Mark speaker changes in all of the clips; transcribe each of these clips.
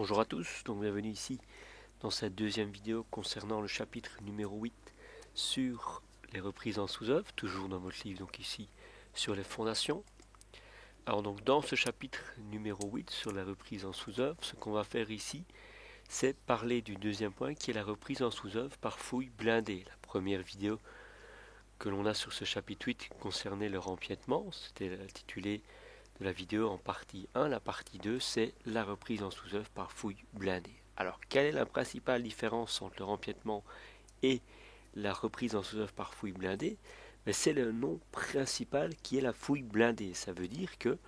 Speaker 1: Bonjour à tous, donc bienvenue ici dans cette deuxième vidéo concernant le chapitre numéro 8 sur les reprises en sous-œuvre, toujours dans votre livre donc ici sur les fondations. Alors donc dans ce chapitre numéro 8 sur la reprise en sous-œuvre, ce qu'on va faire ici, c'est parler du deuxième point qui est la reprise en sous-œuvre par fouille blindée. La première vidéo que l'on a sur ce chapitre 8 concernait le rempiètement, c'était intitulé de la vidéo en partie 1. La partie 2, c'est la reprise en sous-œuvre par fouille blindée. Alors, quelle est la principale différence entre le rempiètement et la reprise en sous-œuvre par fouille blindée? C'est le nom principal qui est la fouille blindée. Ça veut dire que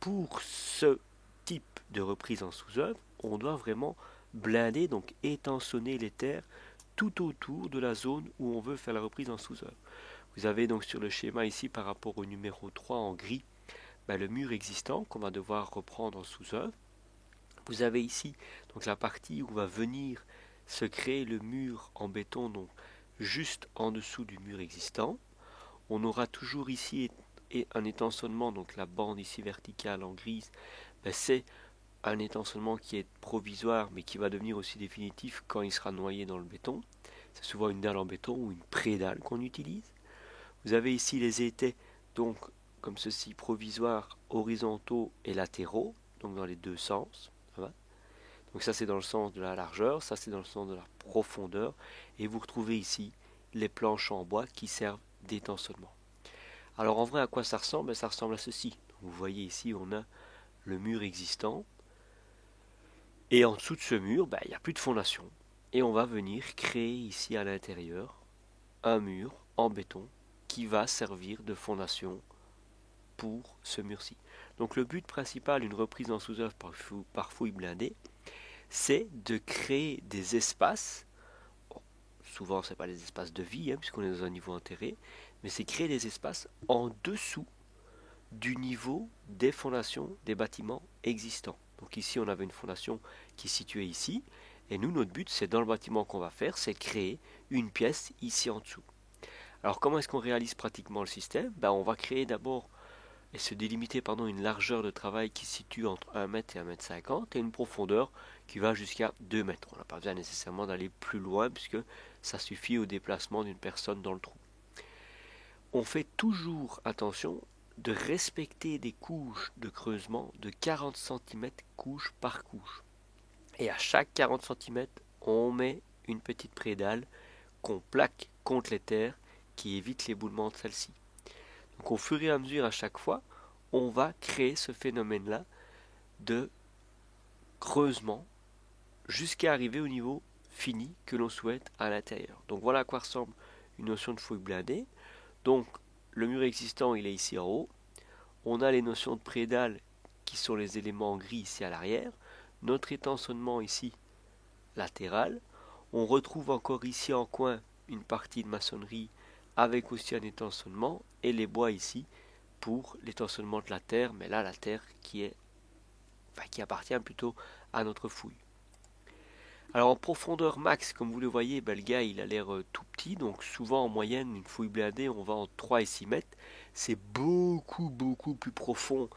Speaker 1: pour ce type de reprise en sous-œuvre, on doit vraiment blinder, donc étançonner les terres tout autour de la zone où on veut faire la reprise en sous-œuvre. Vous avez donc sur le schéma ici par rapport au numéro 3 en gris, le mur existant qu'on va devoir reprendre en sous-œuvre. Vous avez ici donc la partie où va venir se créer le mur en béton, donc juste en dessous du mur existant. On aura toujours ici un étançonnement, donc la bande ici verticale en grise, c'est un étançonnement qui est provisoire mais qui va devenir aussi définitif quand il sera noyé dans le béton. C'est souvent une dalle en béton ou une pré-dalle qu'on utilise. Vous avez ici les étais, donc comme ceci, provisoires, horizontaux et latéraux, donc dans les deux sens. Donc ça c'est dans le sens de la largeur, ça c'est dans le sens de la profondeur, et vous retrouvez ici les planches en bois qui servent d'étançonnement. Alors en vrai à quoi ça ressemble? Ça ressemble à ceci. Donc, vous voyez ici on a le mur existant, et en dessous de ce mur, il n'y a plus de fondation, et on va venir créer ici à l'intérieur un mur en béton qui va servir de fondation pour ce mur-ci. Donc le but principal d'une reprise en sous-œuvre par fouille blindée, c'est de créer des espaces. Bon, souvent ce n'est pas des espaces de vie, puisqu'on est dans un niveau enterré, mais c'est créer des espaces en dessous du niveau des fondations des bâtiments existants. Donc ici on avait une fondation qui est située ici, et nous notre but c'est dans le bâtiment qu'on va faire, c'est créer une pièce ici en dessous. Alors comment est-ce qu'on réalise pratiquement le système? On va créer d'abord et se délimiter une largeur de travail qui se situe entre 1 mètre et 1,50 m et une profondeur qui va jusqu'à 2 mètres. On n'a pas besoin nécessairement d'aller plus loin puisque ça suffit au déplacement d'une personne dans le trou. On fait toujours attention de respecter des couches de creusement de 40 cm couche par couche. Et à chaque 40 cm, on met une petite prédale qu'on plaque contre les terres qui évite l'éboulement de celle-ci. Donc au fur et à mesure, à chaque fois, on va créer ce phénomène-là de creusement jusqu'à arriver au niveau fini que l'on souhaite à l'intérieur. Donc voilà à quoi ressemble une notion de fouille blindée. Donc le mur existant, il est ici en haut. On a les notions de prédale qui sont les éléments gris ici à l'arrière. Notre étançonnement ici latéral. On retrouve encore ici en coin une partie de maçonnerie avec aussi un étançonnement et les bois ici pour l'étançonnement de la terre, mais là la terre qui appartient plutôt à notre fouille. Alors en profondeur max, comme vous le voyez, le gars il a l'air tout petit, donc souvent en moyenne une fouille blindée on va entre 3 et 6 mètres. C'est beaucoup plus profond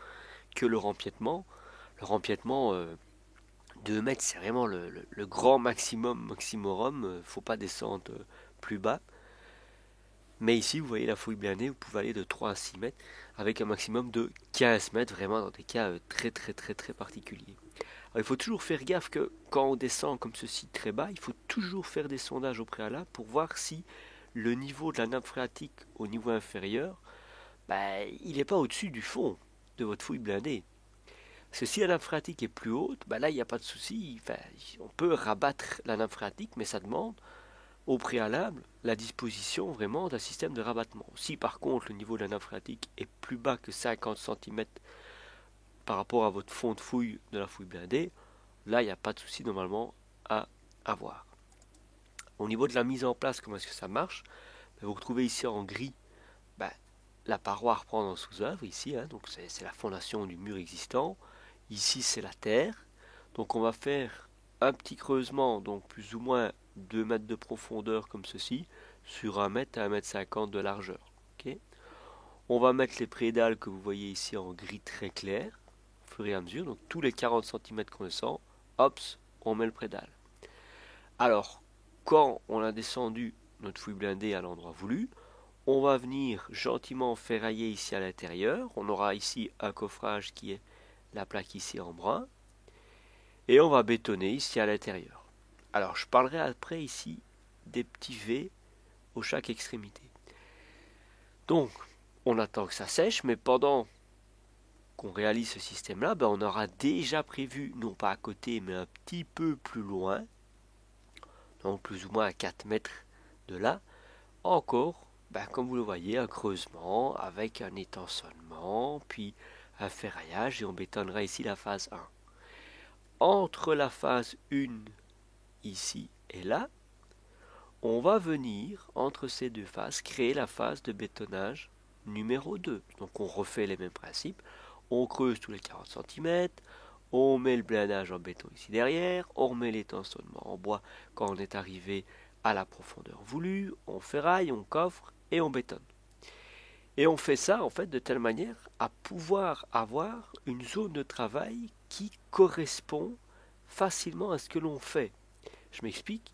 Speaker 1: que le rempiètement. Le rempiètement, 2 mètres c'est vraiment le grand maximum, faut pas descendre plus bas. Mais ici, vous voyez la fouille blindée, vous pouvez aller de 3 à 6 mètres avec un maximum de 15 mètres, vraiment dans des cas très particuliers. Alors, il faut toujours faire gaffe que quand on descend comme ceci très bas, il faut toujours faire des sondages au préalable pour voir si le niveau de la nappe phréatique au niveau inférieur, il n'est pas au-dessus du fond de votre fouille blindée. Parce que si la nappe phréatique est plus haute, là il n'y a pas de souci, on peut rabattre la nappe phréatique, mais ça demande au préalable la disposition vraiment d'un système de rabattement. Si par contre le niveau de la nappe phréatique est plus bas que 50 cm par rapport à votre fond de fouille de la fouille blindée, là il n'y a pas de souci normalement à avoir. Au niveau de la mise en place, comment est-ce que ça marche? Vous retrouvez ici en gris la paroi à reprendre en sous-œuvre, ici, donc c'est la fondation du mur existant. Ici c'est la terre, donc on va faire un petit creusement, donc plus ou moins 2 mètres de profondeur comme ceci, sur 1 mètre à 1,50 m de largeur. Okay, on va mettre les prédales que vous voyez ici en gris très clair, au fur et à mesure, donc tous les 40 cm qu'on descend, hop, on met le prédale. Alors, quand on a descendu notre fouille blindée à l'endroit voulu, on va venir gentiment ferrailler ici à l'intérieur. On aura ici un coffrage qui est la plaque ici en brun. Et on va bétonner ici à l'intérieur. Alors, je parlerai après ici des petits V aux chaque extrémité. Donc, on attend que ça sèche, mais pendant qu'on réalise ce système-là, on aura déjà prévu, non pas à côté, mais un petit peu plus loin, donc plus ou moins à 4 mètres de là, encore, comme vous le voyez, un creusement avec un étançonnement, puis un ferraillage, et on bétonnera ici la phase 1. Entre la phase 1, ici et là, on va venir, entre ces deux phases, créer la phase de bétonnage numéro 2. Donc on refait les mêmes principes, on creuse tous les 40 cm, on met le blindage en béton ici derrière, on remet l'étançonnement en bois quand on est arrivé à la profondeur voulue, on ferraille, on coffre et on bétonne. Et on fait ça en fait de telle manière à pouvoir avoir une zone de travail qui correspond facilement à ce que l'on fait. Je m'explique.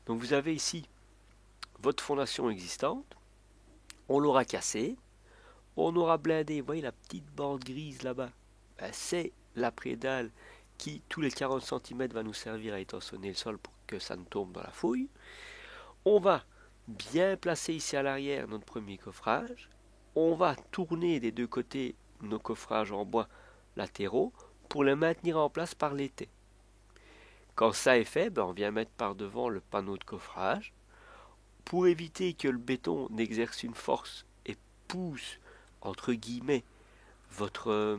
Speaker 1: Donc vous avez ici votre fondation existante, on l'aura cassée, on aura blindé, vous voyez la petite bande grise là-bas, c'est la prédale qui tous les 40 cm va nous servir à étançonner le sol pour que ça ne tombe dans la fouille. On va bien placer ici à l'arrière notre premier coffrage, on va tourner des deux côtés nos coffrages en bois latéraux pour les maintenir en place par l'été. Quand ça est fait, on vient mettre par devant le panneau de coffrage pour éviter que le béton n'exerce une force et pousse, entre guillemets, votre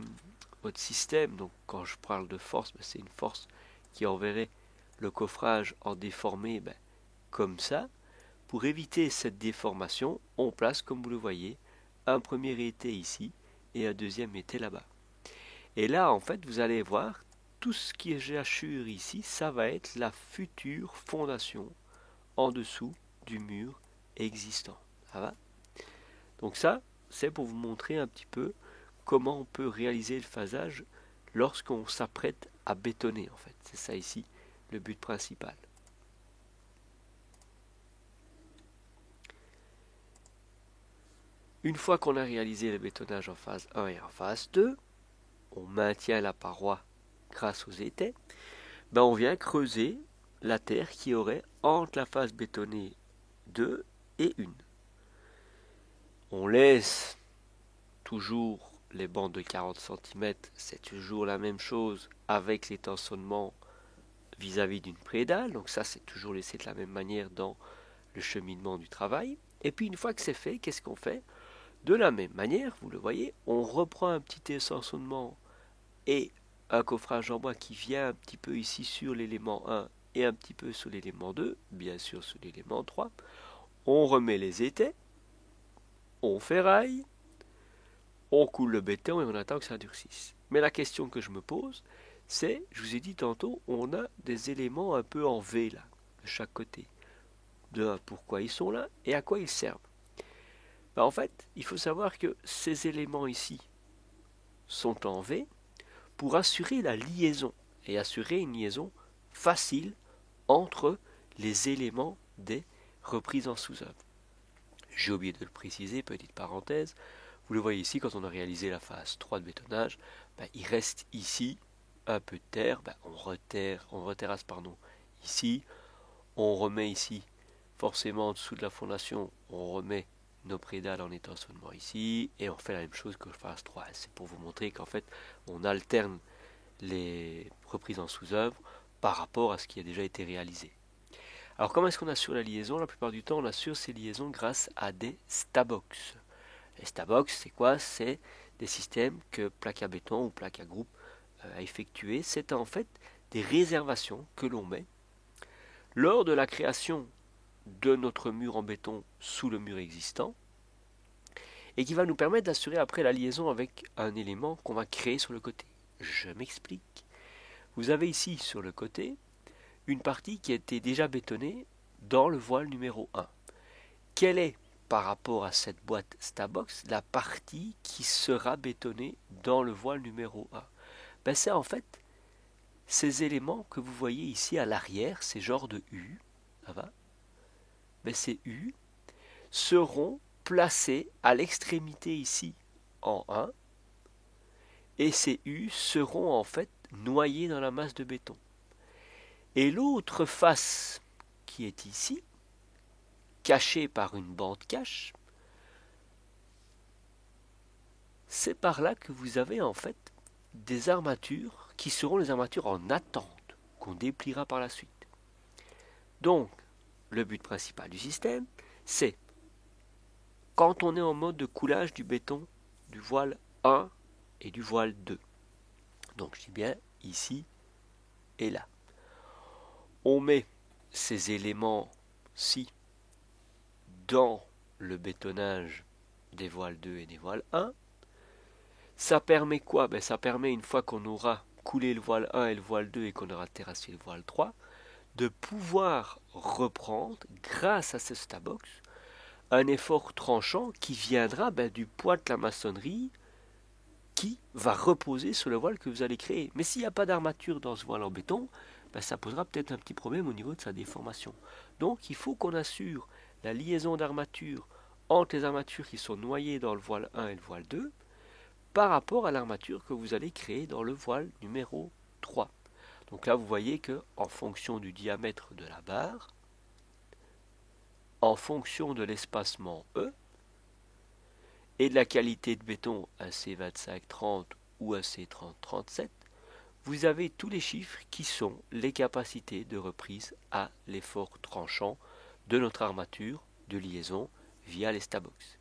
Speaker 1: système. Donc quand je parle de force, c'est une force qui enverrait le coffrage en déformé comme ça. Pour éviter cette déformation, on place, comme vous le voyez, un premier été ici et un deuxième été là-bas. Et là, en fait, vous allez voir, tout ce qui est jachure ici, ça va être la future fondation en dessous du mur existant. Ça va? Donc ça, c'est pour vous montrer un petit peu comment on peut réaliser le phasage lorsqu'on s'apprête à bétonner, en fait. C'est ça ici, le but principal. Une fois qu'on a réalisé le bétonnage en phase 1 et en phase 2, on maintient la paroi grâce aux étais, on vient creuser la terre qui aurait entre la phase bétonnée 2 et 1. On laisse toujours les bandes de 40 cm, c'est toujours la même chose avec l'étançonnement vis-à-vis d'une prédale, donc ça c'est toujours laissé de la même manière dans le cheminement du travail. Et puis une fois que c'est fait, qu'est-ce qu'on fait? De la même manière, vous le voyez, on reprend un petit étançonnement et un coffrage en bois qui vient un petit peu ici sur l'élément 1 et un petit peu sur l'élément 2, bien sûr sur l'élément 3. On remet les étais, on ferraille, on coule le béton et on attend que ça durcisse. Mais la question que je me pose, c'est, je vous ai dit tantôt, on a des éléments un peu en V là, de chaque côté. De pourquoi ils sont là et à quoi ils servent. En fait, il faut savoir que ces éléments ici sont en V pour assurer la liaison et assurer une liaison facile entre les éléments des reprises en sous-œuvre. J'ai oublié de le préciser, petite parenthèse, vous le voyez ici, quand on a réalisé la phase 3 de bétonnage, il reste ici un peu de terre, on reterrasse ici, on remet ici, forcément en dessous de la fondation, on remet nos prédales en étançonnement ici, et on fait la même chose que phase 3. C'est pour vous montrer qu'en fait, on alterne les reprises en sous-œuvre par rapport à ce qui a déjà été réalisé. Alors comment est-ce qu'on assure la liaison? La plupart du temps, on assure ces liaisons grâce à des Stabox. Les Stabox, c'est quoi? C'est des systèmes que Plaque à Béton ou Plaque à Groupe a effectué. C'est en fait des réservations que l'on met lors de la création de notre mur en béton sous le mur existant et qui va nous permettre d'assurer après la liaison avec un élément qu'on va créer sur le côté. Je m'explique. Vous avez ici sur le côté une partie qui a été déjà bétonnée dans le voile numéro 1. Quelle est, par rapport à cette boîte Stabox, la partie qui sera bétonnée dans le voile numéro 1? C'est en fait ces éléments que vous voyez ici à l'arrière, ces genres de U, ça va, mais ces U seront placés à l'extrémité ici en 1, et ces U seront en fait noyés dans la masse de béton. Et l'autre face qui est ici, cachée par une bande cache, c'est par là que vous avez en fait des armatures qui seront les armatures en attente, qu'on dépliera par la suite. Donc, le but principal du système, c'est quand on est en mode de coulage du béton du voile 1 et du voile 2. Donc je dis bien ici et là. On met ces éléments-ci dans le bétonnage des voiles 2 et des voiles 1. Ça permet quoi? Ça permet, une fois qu'on aura coulé le voile 1 et le voile 2 et qu'on aura terrassé le voile 3, de pouvoir reprendre, grâce à ce Stabox, un effort tranchant qui viendra du poids de la maçonnerie qui va reposer sur le voile que vous allez créer. Mais s'il n'y a pas d'armature dans ce voile en béton, ça posera peut-être un petit problème au niveau de sa déformation. Donc il faut qu'on assure la liaison d'armature entre les armatures qui sont noyées dans le voile 1 et le voile 2 par rapport à l'armature que vous allez créer dans le voile numéro 3. Donc là vous voyez que en fonction du diamètre de la barre, en fonction de l'espacement E et de la qualité de béton AC2530 ou AC3037, vous avez tous les chiffres qui sont les capacités de reprise à l'effort tranchant de notre armature de liaison via les Stabox.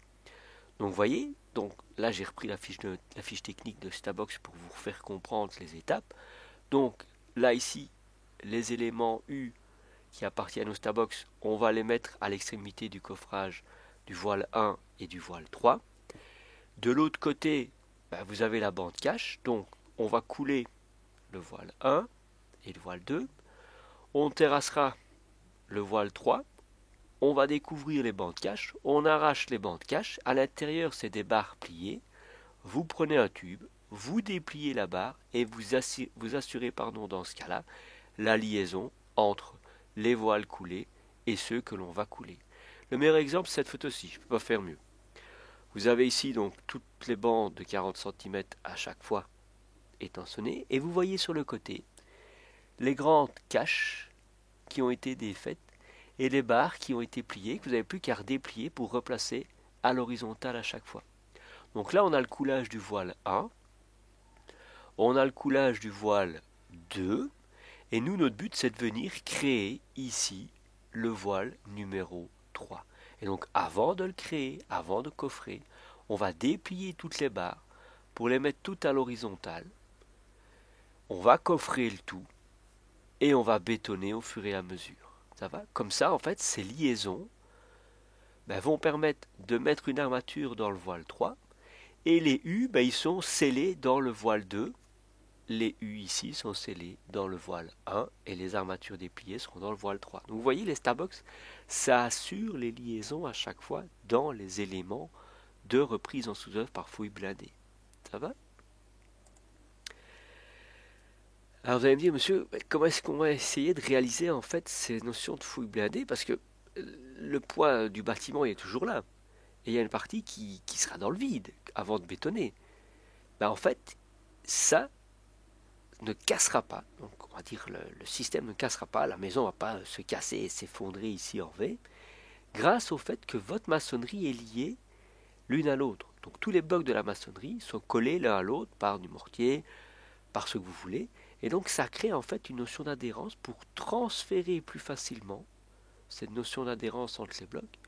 Speaker 1: Donc vous voyez, donc là j'ai repris la fiche technique de Stabox pour vous faire comprendre les étapes. Donc là ici, les éléments U qui appartiennent au Stabox, on va les mettre à l'extrémité du coffrage du voile 1 et du voile 3. De l'autre côté, vous avez la bande cache, donc on va couler le voile 1 et le voile 2. On terrassera le voile 3. On va découvrir les bandes cache. On arrache les bandes cache. À l'intérieur, c'est des barres pliées. Vous prenez un tube, vous dépliez la barre et vous assurez dans ce cas-là, la liaison entre les voiles coulés et ceux que l'on va couler. Le meilleur exemple, c'est cette photo-ci. Je ne peux pas faire mieux. Vous avez ici donc toutes les bandes de 40 cm à chaque fois étançonnées. Et vous voyez sur le côté les grandes caches qui ont été défaites et les barres qui ont été pliées, que vous n'avez plus qu'à redéplier pour replacer à l'horizontale à chaque fois. Donc là, on a le coulage du voile 1, on a le coulage du voile 2, et nous, notre but, c'est de venir créer ici le voile numéro 3. Et donc, avant de le créer, avant de coffrer, on va déplier toutes les barres pour les mettre toutes à l'horizontale. On va coffrer le tout et on va bétonner au fur et à mesure. Ça va? Comme ça, en fait, ces liaisons vont permettre de mettre une armature dans le voile 3 et les U, ils sont scellés dans le voile 2. Les U ici sont scellés dans le voile 1 et les armatures dépliées seront dans le voile 3. Donc vous voyez, les Stabox, ça assure les liaisons à chaque fois dans les éléments de reprise en sous-œuvre par fouille blindée. Ça va? Alors vous allez me dire, monsieur, comment est-ce qu'on va essayer de réaliser en fait ces notions de fouille blindée? Parce que le poids du bâtiment est toujours là. Et il y a une partie qui sera dans le vide avant de bétonner. En fait, ça ne cassera pas. Donc on va dire le système ne cassera pas, la maison ne va pas se casser et s'effondrer ici en V, grâce au fait que votre maçonnerie est liée l'une à l'autre. Donc tous les blocs de la maçonnerie sont collés l'un à l'autre par du mortier, par ce que vous voulez, et donc ça crée en fait une notion d'adhérence pour transférer plus facilement cette notion d'adhérence entre les blocs,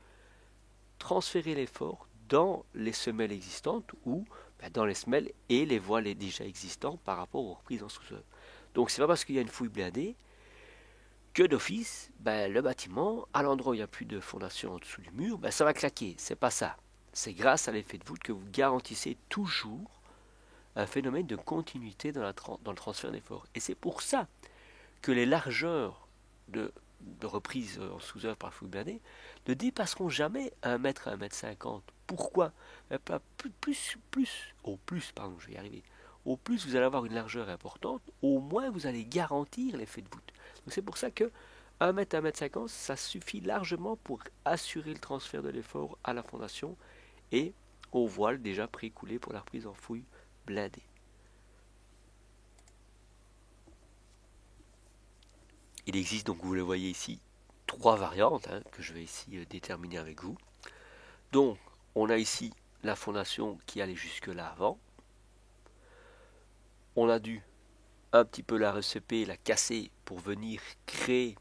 Speaker 1: transférer l'effort dans les semelles existantes ou dans les semelles et les voiles déjà existantes par rapport aux reprises en sous-œuvre. Donc c'est pas parce qu'il y a une fouille blindée que d'office, le bâtiment, à l'endroit où il n'y a plus de fondation en dessous du mur, ça va claquer. C'est pas ça. C'est grâce à l'effet de voûte que vous garantissez toujours un phénomène de continuité dans le transfert d'effort. Et c'est pour ça que les largeurs de reprise en sous-œuvre par fouille blindée ne dépasseront jamais 1 mètre à 1 mètre 50. Pourquoi? Au plus, je vais y arriver. au plus vous allez avoir une largeur importante, au moins vous allez garantir l'effet de voûte. Donc c'est pour ça que 1 mètre, 1 mètre 50, ça suffit largement pour assurer le transfert de l'effort à la fondation et au voile déjà pré-coulé pour la reprise en fouille blindée. Il existe donc, vous le voyez ici, 3 variantes que je vais ici déterminer avec vous. Donc, on a ici la fondation qui allait jusque là avant. On a dû un petit peu la receper, la casser pour venir créer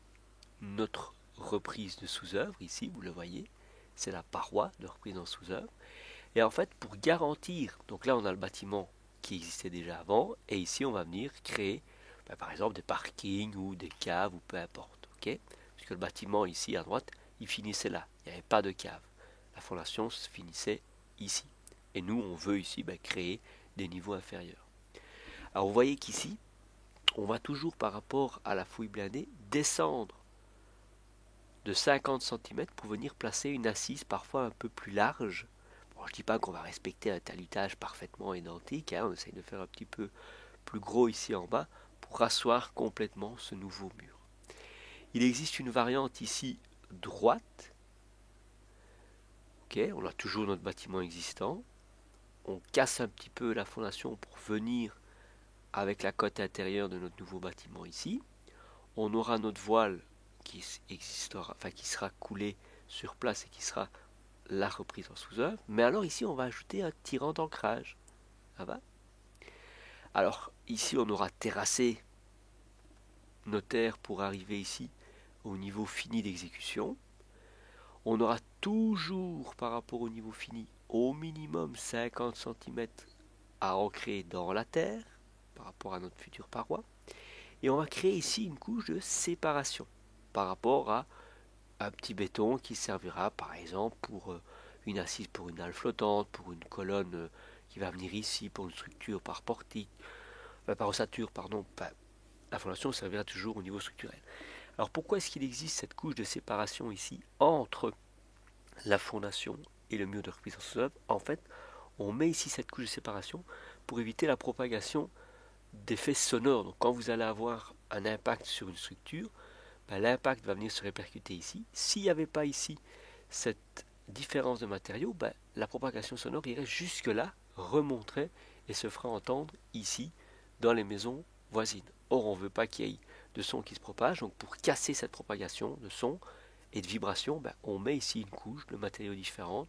Speaker 1: notre reprise de sous-œuvre. Ici, vous le voyez, c'est la paroi de reprise en sous-œuvre. Et en fait, pour garantir, donc là on a le bâtiment qui existait déjà avant, et ici on va venir créer, par exemple, des parkings ou des caves ou peu importe. Okay, parce que le bâtiment ici à droite, il finissait là, il n'y avait pas de cave. La fondation se finissait ici. Et nous, on veut ici créer des niveaux inférieurs. Alors vous voyez qu'ici, on va toujours par rapport à la fouille blindée descendre de 50 cm pour venir placer une assise parfois un peu plus large. Bon, je ne dis pas qu'on va respecter un talutage parfaitement identique, on essaye de faire un petit peu plus gros ici en bas pour rasseoir complètement ce nouveau mur. Il existe une variante ici droite. Okay, on a toujours notre bâtiment existant. On casse un petit peu la fondation pour venir avec la cote intérieure de notre nouveau bâtiment ici. On aura notre voile qui existera, qui sera coulé sur place et qui sera la reprise en sous-œuvre. Mais alors ici, on va ajouter un tirant d'ancrage. Ça va? Alors ici, on aura terrassé nos terres pour arriver ici au niveau fini d'exécution. On aura toujours, par rapport au niveau fini, au minimum 50 cm à ancrer dans la terre par rapport à notre future paroi. Et on va créer ici une couche de séparation par rapport à un petit béton qui servira par exemple pour une assise pour une halle flottante, pour une colonne qui va venir ici, pour une structure par portique, par ossature, pardon. La fondation servira toujours au niveau structurel. Alors pourquoi est-ce qu'il existe cette couche de séparation ici entre la fondation et le mur de reprise en sous-œuvre? En fait, on met ici cette couche de séparation pour éviter la propagation d'effets sonores. Donc quand vous allez avoir un impact sur une structure, l'impact va venir se répercuter ici. S'il n'y avait pas ici cette différence de matériaux, la propagation sonore irait jusque là, remonterait et se fera entendre ici dans les maisons voisines. Or, on ne veut pas qu'il y ait de son qui se propage, donc pour casser cette propagation de son et de vibration, on met ici une couche de matériaux différents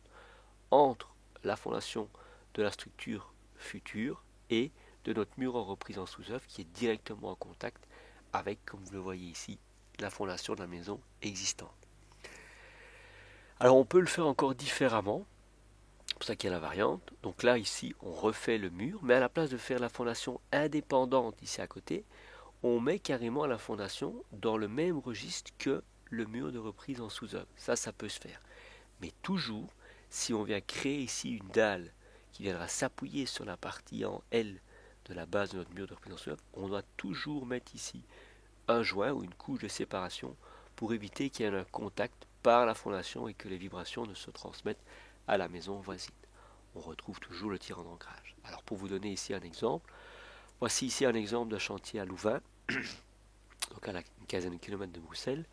Speaker 1: entre la fondation de la structure future et de notre mur en reprise en sous-œuvre qui est directement en contact avec, comme vous le voyez ici, la fondation de la maison existante. Alors on peut le faire encore différemment, c'est pour ça qu'il y a la variante. Donc là ici on refait le mur, mais à la place de faire la fondation indépendante ici à côté, on met carrément la fondation dans le même registre que le mur de reprise en sous-œuvre. Ça peut se faire. Mais toujours, si on vient créer ici une dalle qui viendra s'appuyer sur la partie en L de la base de notre mur de reprise en sous-œuvre, on doit toujours mettre ici un joint ou une couche de séparation pour éviter qu'il y ait un contact par la fondation et que les vibrations ne se transmettent à la maison voisine. On retrouve toujours le tirant d'ancrage. Alors pour vous donner ici un exemple, voici ici un exemple de chantier à Louvain, donc à une quinzaine de kilomètres de Bruxelles.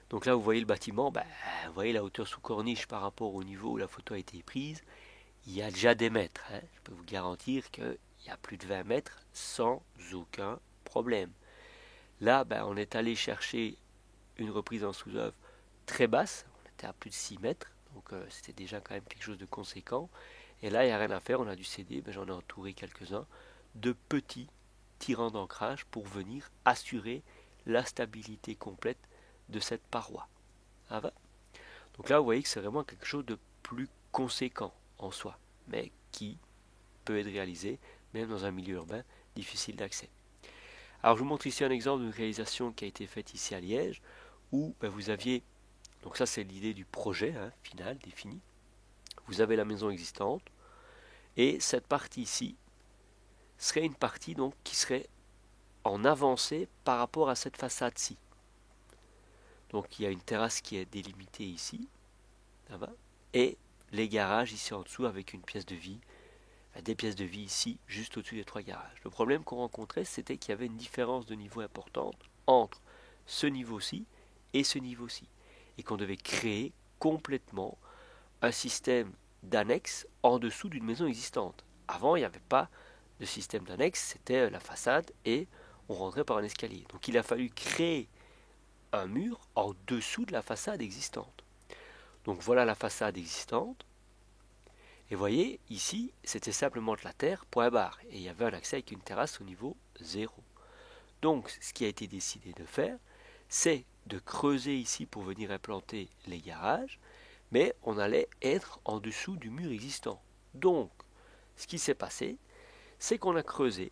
Speaker 1: Donc là vous voyez le bâtiment, vous voyez la hauteur sous corniche par rapport au niveau où la photo a été prise, il y a déjà des mètres. Je peux vous garantir qu'il y a plus de 20 mètres sans aucun problème. Là, on est allé chercher une reprise en sous-œuvre très basse, on était à plus de 6 mètres, donc c'était déjà quand même quelque chose de conséquent. Et là, il n'y a rien à faire, on a dû céder, j'en ai entouré quelques-uns, de petits tirants d'ancrage pour venir assurer la stabilité complète de cette paroi. Ça va? Donc là, vous voyez que c'est vraiment quelque chose de plus conséquent en soi, mais qui peut être réalisé même dans un milieu urbain difficile d'accès. Alors je vous montre ici un exemple d'une réalisation qui a été faite ici à Liège, où vous aviez, donc ça c'est l'idée du projet final, défini, vous avez la maison existante, et cette partie ici serait une partie donc qui serait en avancée par rapport à cette façade-ci. Donc il y a une terrasse qui est délimitée ici, et les garages ici en dessous avec une pièce de vie des pièces de vie ici, juste au-dessus des 3 garages. Le problème qu'on rencontrait, c'était qu'il y avait une différence de niveau importante entre ce niveau-ci et ce niveau-ci, et qu'on devait créer complètement un système d'annexe en dessous d'une maison existante. Avant, il n'y avait pas de système d'annexe, c'était la façade et on rentrait par un escalier. Donc il a fallu créer un mur en dessous de la façade existante. Donc voilà la façade existante. Et voyez, ici, c'était simplement de la terre, point barre. Et il y avait un accès avec une terrasse au niveau 0. Donc ce qui a été décidé de faire, c'est de creuser ici pour venir implanter les garages, mais on allait être en dessous du mur existant. Donc, ce qui s'est passé, c'est qu'on a creusé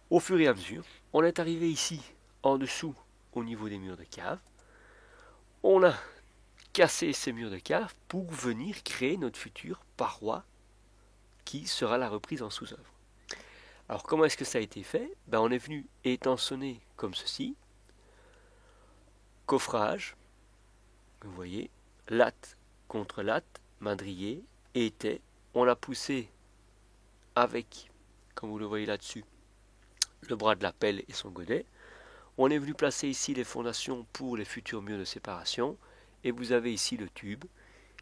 Speaker 1: au fur et à mesure. On est arrivé ici, en dessous, au niveau des murs de cave. On a cassé ces murs de cave pour venir créer notre future paroi qui sera la reprise en sous-œuvre. Alors, comment est-ce que ça a été fait? On est venu étançonner comme ceci. Coffrage, vous voyez, latte contre latte, madrier, étai. On l'a poussé avec, comme vous le voyez là-dessus, le bras de la pelle et son godet. On est venu placer ici les fondations pour les futurs murs de séparation. Et vous avez ici le tube,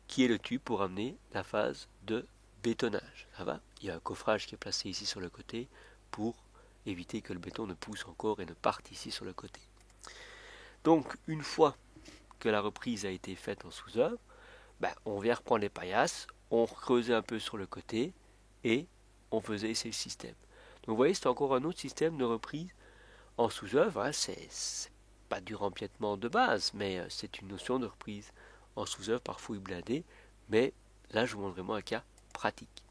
Speaker 1: qui est le tube pour amener la phase de bétonnage. Ça va? Il y a un coffrage qui est placé ici sur le côté pour éviter que le béton ne pousse encore et ne parte ici sur le côté. Donc, une fois que la reprise a été faite en sous-œuvre, on vient reprendre les paillasses, on creusait un peu sur le côté et on faisait essayer le système. Donc vous voyez, c'est encore un autre système de reprise en sous-œuvre. Hein. C'est pas du rempiètement de base, mais c'est une notion de reprise en sous-œuvre par fouille blindée. Mais là, je vous montre vraiment un cas pratique.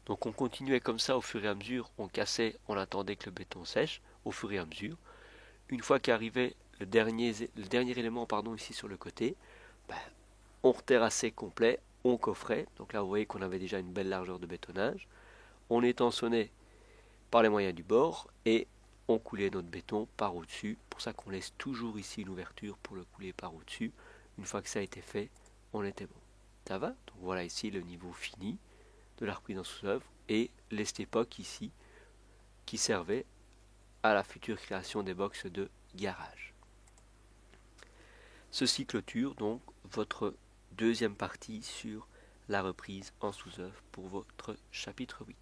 Speaker 1: Donc on continuait comme ça au fur et à mesure, on cassait, on attendait que le béton sèche au fur et à mesure. Une fois qu'arrivait le dernier élément ici sur le côté, on terrassait complet, on coffrait. Donc là, vous voyez qu'on avait déjà une belle largeur de bétonnage. On étançonnait par les moyens du bord et on coulait notre béton par au-dessus. Pour ça qu'on laisse toujours ici une ouverture pour le couler par au-dessus. Une fois que ça a été fait, on était bon. Ça va? Donc voilà ici le niveau fini de la reprise en sous-œuvre et l'est-époque ici qui servait à la future création des boxes de garage. Ceci clôture donc votre deuxième partie sur la reprise en sous-œuvre pour votre chapitre 8.